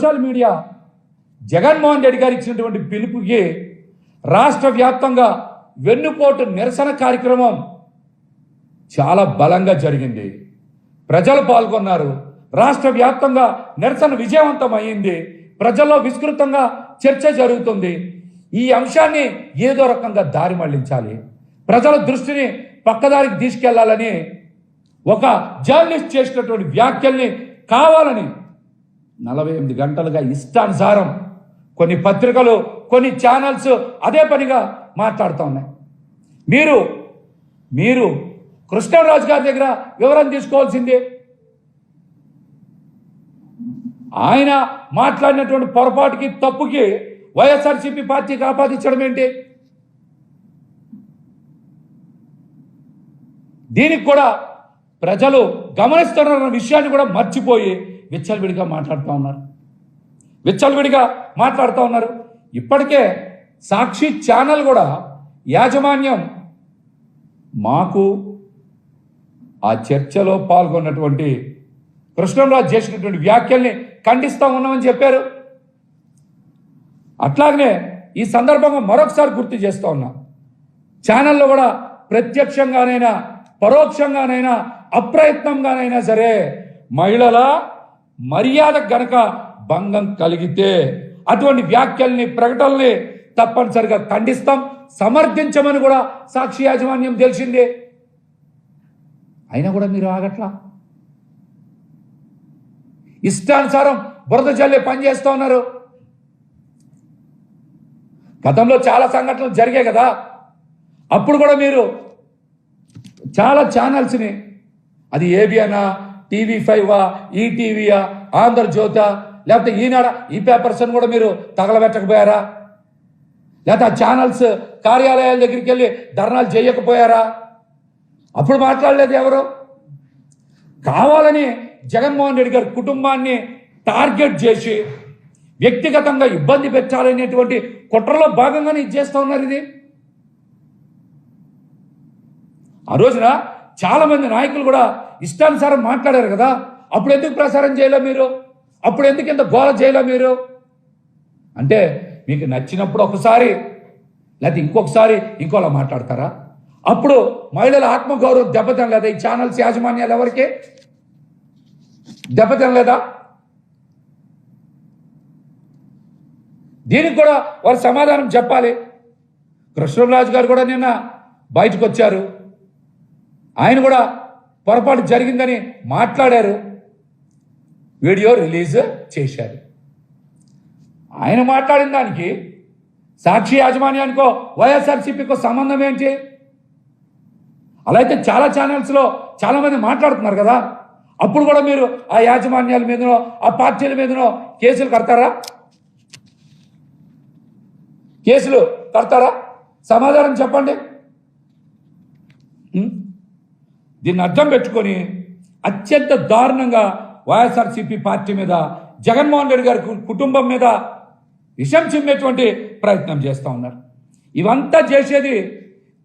Social media Jaganmohan Reddy గారు ఇచ్చినటువంటి పిలుపుకి రాష్ట్ర వ్యాప్తంగా వెన్నుపోటు నిరసన కార్యక్రమం చాలా బలంగా జరిగింది. ప్రజలు పాల్గొన్నారు. రాష్ట్ర వ్యాప్తంగా నిరసన విజయవంతం అయింది. ప్రజల్లో విస్తృతంగా చర్చ జరుగుతుంది. ఈ అంశాన్ని ఏదో రకంగా దారి మళ్లించాలి, ప్రజల దృష్టిని పక్కదారికి తీసుకెళ్లాలని ఒక జర్నలిస్ట్ చేసినటువంటి వ్యాఖ్యల్ని కావాలని 48 గంటలుగా ఇష్టానుసారం కొన్ని పత్రికలు, కొన్ని ఛానల్స్ అదే పనిగా మాట్లాడుతూ ఉన్నాయి. మీరు కృష్ణరాజు గారి దగ్గర వివరణ తీసుకోవాల్సిందే. ఆయన మాట్లాడినటువంటి పొరపాటుకి, తప్పుకి వైఎస్ఆర్సీపీ పార్టీకి ఆపాదించడం ఏంటి? దీనికి కూడా ప్రజలు గమనిస్తున్న విషయాన్ని కూడా మర్చిపోయి విచ్చలవిడిగా మాట్లాడుతూ ఉన్నారు. ఇప్పటికే సాక్షి ఛానల్ కూడా యాజమాన్యం మాకు ఆ చర్చలో పాల్గొన్నటువంటి కృష్ణరాజు చేసినటువంటి వ్యాఖ్యల్ని ఖండిస్తూ ఉన్నామని చెప్పారు. అట్లాగనే ఈ సందర్భంగా మరొకసారి గుర్తు చేస్తూ ఉన్నా, ఛానల్లో కూడా ప్రత్యక్షంగానైనా పరోక్షంగానైనా అప్రయత్నంగానైనా సరే మహిళల మర్యాద గనక భంగం కలిగితే అటువంటి వ్యాఖ్యల్ని, ప్రకటనల్ని తప్పనిసరిగా ఖండిస్తాం, సమర్థించమని కూడా సాక్షి యాజమాన్యం తెలిసిందే. అయినా కూడా మీరు ఆగట్లా, ఇష్టానుసారం బురద జల్లే పనిచేస్తూ ఉన్నారు. గతంలో చాలా సంఘటనలు జరిగాయి కదా, అప్పుడు కూడా మీరు చాలా ఛానల్స్ని, అది ఏబిఎనా, TV5, ఈటీవీయా, ఆంధ్రజ్యోత, లేకపోతే ఈనాడ, ఈ పేపర్స్ అని కూడా మీరు తగలబెట్టకపోయారా? లేకపోతే ఆ ఛానల్స్ కార్యాలయాల దగ్గరికి వెళ్ళి ధర్నాలు చేయకపోయారా? అప్పుడు మాట్లాడలేదు ఎవరు? కావాలని జగన్మోహన్ రెడ్డి గారి కుటుంబాన్ని టార్గెట్ చేసి వ్యక్తిగతంగా ఇబ్బంది పెట్టాలనేటువంటి కుట్రలో భాగంగానే ఇది చేస్తూ ఉన్నారు. ఇది ఆ రోజున చాలా మంది నాయకులు కూడా ఇష్టానుసారం మాట్లాడారు కదా, అప్పుడు ఎందుకు ప్రసారం చేయలే మీరు? అప్పుడు ఎందుకు ఇంత గోల చేయలే మీరు? అంటే మీకు నచ్చినప్పుడు ఒకసారి, లేకపోతే ఇంకొకసారి ఇంకోలా మాట్లాడతారా? అప్పుడు మహిళల ఆత్మగౌరవం దెబ్బతినలేదా? ఈ ఛానల్స్ యాజమాన్యాలు ఎవరికి దెబ్బతినలేదా? దీనికి కూడా వారు సమాధానం చెప్పాలి. కృష్ణరాజు గారు కూడా నిన్న బయటకు వచ్చారు. ఆయన కూడా పొరపాటు జరిగిందని మాట్లాడారు, వీడియో రిలీజ్ చేశారు. ఆయన మాట్లాడిన దానికి సాక్షి యాజమాన్యానికో వైఎస్ఆర్సీపీకో సంబంధం ఏంటి? అలా అయితే చాలా ఛానల్స్లో చాలామంది మాట్లాడుతున్నారు కదా, అప్పుడు కూడా మీరు ఆ యాజమాన్యాల మీదనో ఆ పార్టీల మీదనో కేసులు కడతారా? సమాధానం చెప్పండి. దీన్ని అర్థం పెట్టుకొని అత్యంత దారుణంగా వైఎస్ఆర్సీపీ పార్టీ మీద, జగన్మోహన్ రెడ్డి గారి కుటుంబం మీద విషం చిమ్మేటువంటి ప్రయత్నం చేస్తూ ఉన్నారు. ఇవంతా చేసేది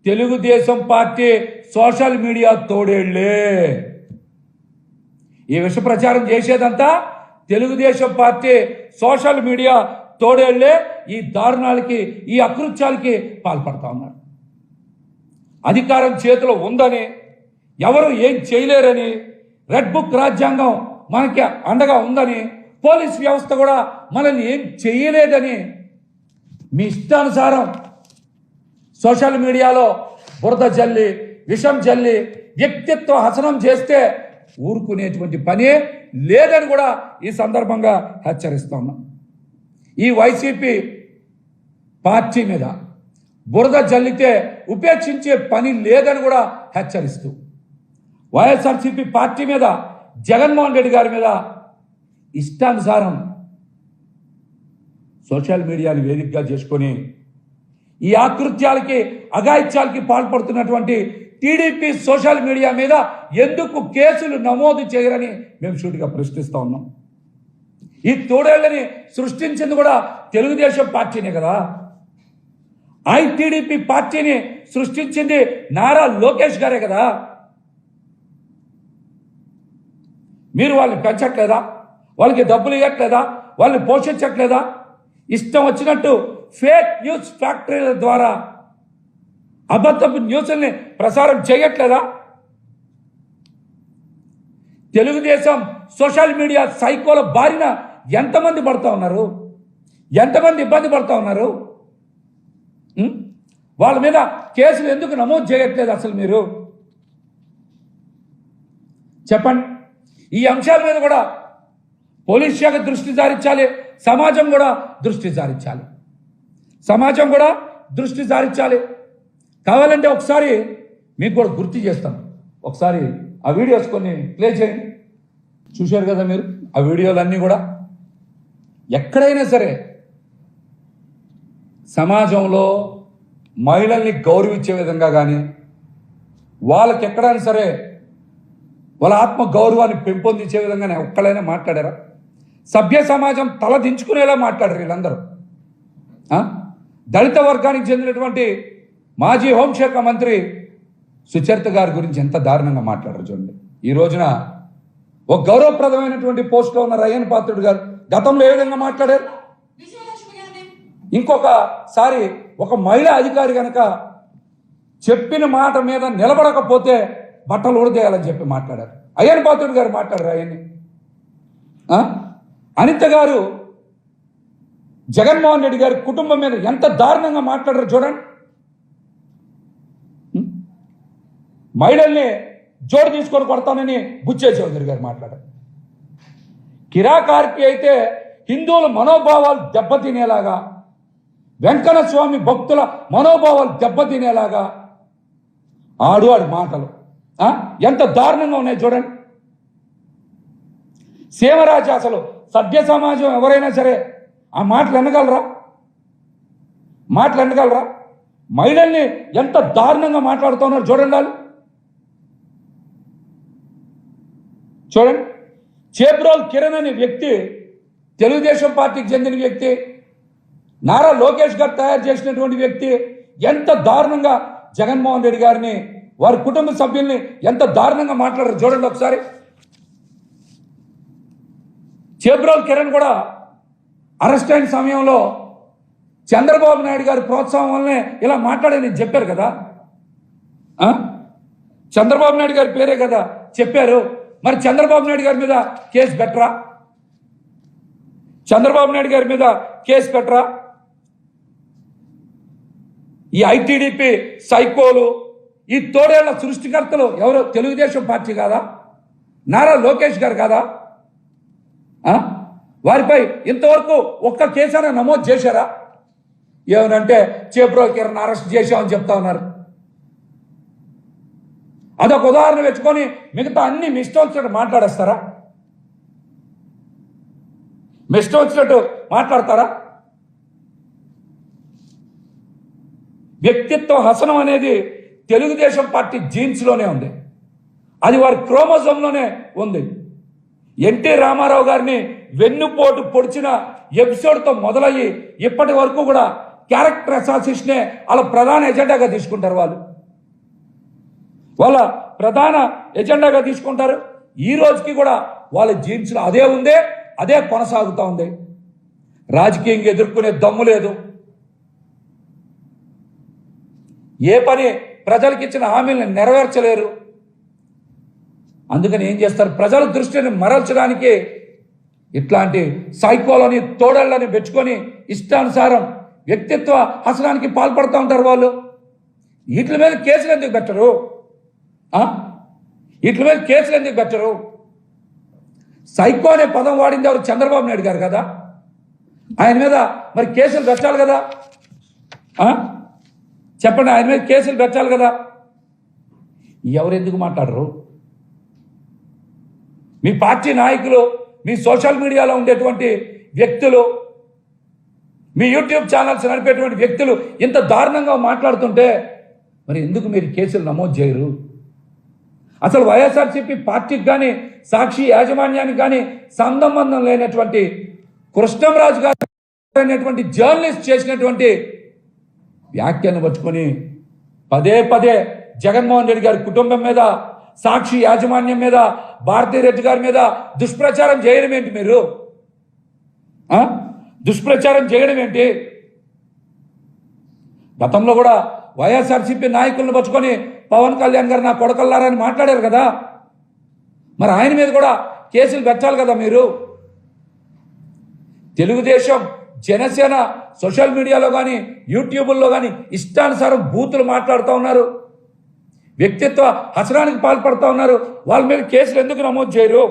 తెలుగుదేశం పార్టీ సోషల్ మీడియా తోడేళ్లే. ఈ విష ప్రచారం చేసేదంతా తెలుగుదేశం పార్టీ సోషల్ మీడియా తోడేళ్లే. ఈ దారుణాలకి, ఈ అకృత్యాలకి పాల్పడతా ఉన్నారు. అధికారం చేతిలో ఉందని, ఎవరు ఏం చేయలేరని, రెడ్ బుక్ రాజ్యాంగం మనకి అండగా ఉందని, పోలీస్ వ్యవస్థ కూడా మనల్ని ఏం చేయలేదని మీ ఇష్టానుసారం సోషల్ మీడియాలో బురద జల్లి, విషం జల్లి, వ్యక్తిత్వ హసనం చేస్తే ఊరుకునేటువంటి పనే లేదని కూడా ఈ సందర్భంగా హెచ్చరిస్తా ఉన్నాం. ఈ వైసీపీ పార్టీ మీద బురద జల్లితే ఉపేక్షించే పని లేదని కూడా హెచ్చరిస్తూ, వైఎస్ఆర్సీపీ పార్టీ మీద, జగన్మోహన్ రెడ్డి గారి మీద ఇష్టానుసారం సోషల్ మీడియాని వేదికగా చేసుకొని ఈ ఆకృత్యాలకి, అఘాయిత్యాలకి పాల్పడుతున్నటువంటి టీడీపీ సోషల్ మీడియా మీద ఎందుకు కేసులు నమోదు చేయరని మేము సూటిగా ప్రశ్నిస్తూ ఉన్నాం. ఈ తోడేళ్లని సృష్టించింది కూడా తెలుగుదేశం పార్టీనే కదా. టీడీపీ పార్టీని సృష్టించింది నారా లోకేష్ గారే కదా. మీరు వాళ్ళని పెంచట్లేదా? వాళ్ళకి డబ్బులు ఇవ్వట్లేదా? వాళ్ళని పోషించట్లేదా? ఇష్టం వచ్చినట్టు ఫేక్ న్యూస్ ఫ్యాక్టరీల ద్వారా అబద్ధపు న్యూస్ని ప్రసారం చేయట్లేదా? తెలుగుదేశం సోషల్ మీడియా సైకోల బారిన ఎంతమంది పడుతూ ఉన్నారు? ఎంతమంది ఇబ్బంది పడుతూ ఉన్నారు? వాళ్ళ మీద కేసులు ఎందుకు నమోదు చేయట్లేదు అసలు మీరు చెప్పండి. ఈ అంశాల మీద కూడా పోలీస్ శాఖ దృష్టి సారించాలి, సమాజం కూడా దృష్టి సారించాలి, సమాజం కూడా దృష్టి సారించాలి. కావాలంటే ఒకసారి మీకు కూడా గుర్తు చేస్తాం. ఒకసారి ఆ వీడియోస్ కొన్ని ప్లే చేయండి. చూశారు కదా మీరు ఆ వీడియోలన్నీ కూడా. ఎక్కడైనా సరే సమాజంలో మహిళల్ని గౌరవించే విధంగా కానీ, వాళ్ళకి ఎక్కడైనా సరే వాళ్ళ ఆత్మ గౌరవాన్ని పెంపొందించే విధంగానే ఒక్కడైనా మాట్లాడారా? సభ్య సమాజం తల దించుకునేలా మాట్లాడారు వీళ్ళందరూ. దళిత వర్గానికి చెందినటువంటి మాజీ హోంశాఖ మంత్రి సుచరిత గారి గురించి ఎంత దారుణంగా మాట్లాడారు చూడండి. ఈ రోజున ఒక గౌరవప్రదమైనటువంటి పోస్ట్లో ఉన్న రయ్యన్ పాత్రుడు గారు గతంలో ఏ విధంగా మాట్లాడారు? ఇంకొకసారి ఒక మహిళా అధికారి కనుక చెప్పిన మాట మీద నిలబడకపోతే బట్టలు ఊడదేయాలని చెప్పి మాట్లాడారు. అయ్యన్ పాత్రుడు గారు మాట్లాడారు. అయ్యన్ని అనిత గారు జగన్మోహన్ రెడ్డి గారి కుటుంబం మీద ఎంత దారుణంగా మాట్లాడారు చూడండి. మహిళల్ని జోడు తీసుకొని కొడతానని బుచ్చే చౌదరి గారు మాట్లాడారు. కిరాకార్కి అయితే హిందువుల మనోభావాలు దెబ్బతినేలాగా, వెంకన్న స్వామి భక్తుల మనోభావాలు దెబ్బతినేలాగా ఆడు మాటలు ఎంత దారుణంగా ఉన్నాయి చూడండి. సీమరాజు అసలు సభ్య సమాజం ఎవరైనా సరే ఆ మాటలు ఎన్నగలరా? మహిళల్ని ఎంత దారుణంగా మాట్లాడుతున్నారు చూడండి. వాళ్ళు చూడండి. చేబ్రోల్ కిరణ్ అనే వ్యక్తి తెలుగుదేశం పార్టీకి చెందిన వ్యక్తి, నారా లోకేష్ గారు తయారు చేసినటువంటి వ్యక్తి ఎంత దారుణంగా జగన్మోహన్ రెడ్డి గారిని, వారి కుటుంబ సభ్యుల్ని ఎంత దారుణంగా మాట్లాడారు చూడండి ఒకసారి. చేబ్రోల్ కిరణ్ కూడా అరెస్ట్ అయిన సమయంలో చంద్రబాబు నాయుడు గారి ప్రోత్సాహం వల్లనే ఇలా మాట్లాడని చెప్పారు కదా. చంద్రబాబు నాయుడు గారి పేరే కదా చెప్పారు. మరి చంద్రబాబు నాయుడు గారి మీద కేసు పెట్టరా? చంద్రబాబు నాయుడు గారి మీద కేసు పెట్టరా? ఈ ఐటీడీపీ సైకోలు, ఈ తోడేళ్ల సృష్టికర్తలు ఎవరో తెలుగుదేశం పార్టీ కాదా? నారా లోకేష్ గారు కాదా? వారిపై ఇంతవరకు ఒక్క కేసైనా నమోదు చేశారా? ఏమనంటే చేబ్రోల్ కిరణ్ అరెస్ట్ చేశామని చెప్తా ఉన్నారు. అదొక ఉదాహరణ పెట్టుకొని మిగతా అన్ని మీ ఇష్టం వచ్చినట్టు మాట్లాడేస్తారా? మీ ఇష్టం వచ్చినట్టు మాట్లాడతారా? వ్యక్తిత్వ హసనం అనేది తెలుగుదేశం పార్టీ జీన్స్లోనే ఉంది, అది వారి క్రోమోజోమ్లోనే ఉంది. ఎన్టీ రామారావు గారిని వెన్నుపోటు పొడిచిన ఎపిసోడ్తో మొదలయ్యి ఇప్పటి వరకు కూడా క్యారెక్టర్ అసాసినేషనే వాళ్ళ ప్రధాన ఎజెండాగా తీసుకుంటారు. వాళ్ళ ప్రధాన ఎజెండాగా తీసుకుంటారు. ఈ రోజుకి కూడా వాళ్ళ జీన్స్లో అదే ఉంది, అదే కొనసాగుతూ ఉంది. రాజకీయంగా ఎదుర్కొనే దమ్ము లేదు. ఏ పని ప్రజలకు ఇచ్చిన హామీలను నెరవేర్చలేరు. అందుకని ఏం చేస్తారు? ప్రజల దృష్టిని మరల్చడానికి ఇట్లాంటి సైకోలని తోడళ్ళని పెట్టుకొని ఇష్టానుసారం వ్యక్తిత్వ హసనానికి పాల్పడుతూ ఉంటారు వాళ్ళు. వీటి మీద కేసులు ఎందుకు పెట్టరు? వీటి మీద కేసులు ఎందుకు పెట్టరు? సైకో అనే పదం వాడింది ఎవరు? చంద్రబాబు నాయుడు గారు కదా. ఆయన మీద మరి కేసులు పెట్టాలి కదా. చెప్పండి, ఆయన మీద కేసులు పెట్టాలి కదా. ఎవరు ఎందుకు మాట్లాడరు? మీ పార్టీ నాయకులు, మీ సోషల్ మీడియాలో ఉండేటువంటి వ్యక్తులు, మీ యూట్యూబ్ ఛానల్స్ నడిపేటువంటి వ్యక్తులు ఇంత దారుణంగా మాట్లాడుతుంటే మరి ఎందుకు మీరు కేసులు నమోదు చేయరు? అసలు వైఎస్ఆర్సీపీ పార్టీకి కానీ సాక్షి యాజమాన్యానికి కానీ సంబంధం లేనటువంటి కృష్ణంరాజు గారు అనేటువంటి జర్నలిస్ట్ చేసినటువంటి వ్యాఖ్యను పట్టుకొని పదే పదే జగన్మోహన్ రెడ్డి గారి కుటుంబం మీద, సాక్షి యాజమాన్యం మీద, భారతీ రెడ్డి గారి మీద దుష్ప్రచారం చేయడం ఏంటి మీరు? దుష్ప్రచారం చేయడం ఏంటి? గతంలో కూడా వైఎస్ఆర్సీపీ నాయకులను పట్టుకొని పవన్ కళ్యాణ్ గారు నా కొడకల్లారని మాట్లాడారు కదా, మరి ఆయన మీద కూడా కేసులు పెట్టాలి కదా మీరు. తెలుగుదేశం జనసేన సోషల్ మీడియాలో కానీ యూట్యూబ్లో కానీ ఇష్టానుసారం బూతులు మాట్లాడుతూ ఉన్నారు, వ్యక్తిత్వ హసనానికి పాల్పడుతూ ఉన్నారు. వాళ్ళ మీద కేసులు ఎందుకు నమోదు చేయరు?